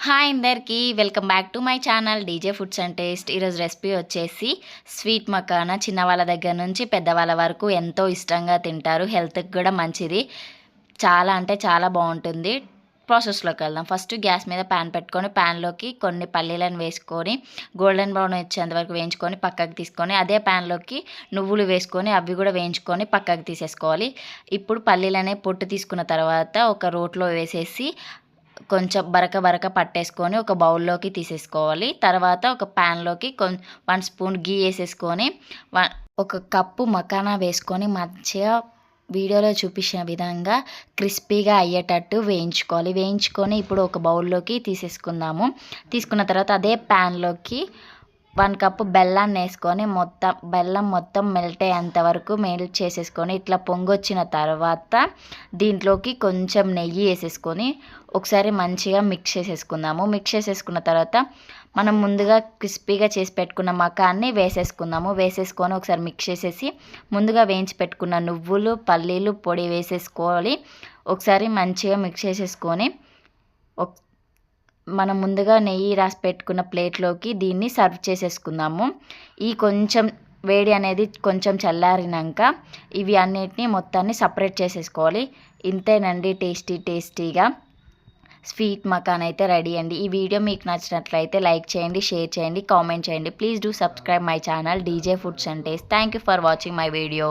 Hi అందరికీ welcome back to my channel DJ foods and taste. ఈరోజు recipe వచ్చేసి sweet makhana. చిన్నవాళ్ళ దగ్గర నుంచి పెద్దవాళ్ళ వరకు ఎంతో ఇష్టంగా తింటారు. హెల్త్కి కూడా మంచిది. చాలా అంటే చాలా బాగుంటుంది. ప్రాసెస్లోకి వెళ్దాం. ఫస్ట్ గ్యాస్ మీద ప్యాన్ పెట్టుకొని ప్యాన్లోకి కొన్ని పల్లీలను వేసుకొని గోల్డెన్ బ్రౌన్ వచ్చేంత వరకు వేయించుకొని పక్కకు తీసుకొని అదే ప్యాన్లోకి నువ్వులు వేసుకొని అవి కూడా వేయించుకొని పక్కకు తీసేసుకోవాలి. ఇప్పుడు పల్లీలనే పొట్టు తీసుకున్న తర్వాత ఒక రోట్లో వేసేసి కొంచెం బరక పట్టేసుకొని ఒక బౌల్లోకి తీసేసుకోవాలి. తర్వాత ఒక ప్యాన్లోకి 1 స్పూన్ గీ వేసేసుకొని ఒక కప్పు మకానా వేసుకొని మంచిగా వీడియోలో చూపించిన విధంగా క్రిస్పీగా అయ్యేటట్టు వేయించుకొని ఇప్పుడు ఒక బౌల్లోకి తీసేసుకుందాము. తీసుకున్న తర్వాత అదే ప్యాన్లోకి 1 కప్పు బెల్లాన్ని వేసుకొని బెల్లం మొత్తం మెల్ట్ అయ్యేంత వరకు మెల్ట్ చేసేసుకొని ఇట్లా పొంగొచ్చిన తర్వాత దీంట్లోకి కొంచెం నెయ్యి వేసేసుకొని ఒకసారి మంచిగా మిక్స్ చేసేసుకుందాము. మిక్స్ చేసేసుకున్న తర్వాత మనం ముందుగా క్రిస్పీగా చేసి పెట్టుకున్న మకాన్ని వేసేసుకొని ఒకసారి మిక్స్ చేసేసి ముందుగా వేయించి పెట్టుకున్న నువ్వులు పల్లీలు పొడి వేసేసుకోవాలి. ఒకసారి మంచిగా మిక్స్ చేసేసుకొని మనం ముందుగా నెయ్యి రాసి పెట్టుకున్న ప్లేట్లోకి దీన్ని సర్వ్ చేసేసుకుందాము. ఈ కొంచెం వేడి అనేది కొంచెం చల్లారినాక ఇవి అన్నిటినీ మొత్తాన్ని సపరేట్ చేసేసుకోవాలి. ఇంతేనండి, టేస్టీగా స్వీట్ మకాన్ అయితే రెడీ అండి. ఈ వీడియో మీకు నచ్చినట్లయితే లైక్ చేయండి, షేర్ చేయండి, కామెంట్ చేయండి. Please do subscribe my channel DJ foods and taste. Thank you for watching my video.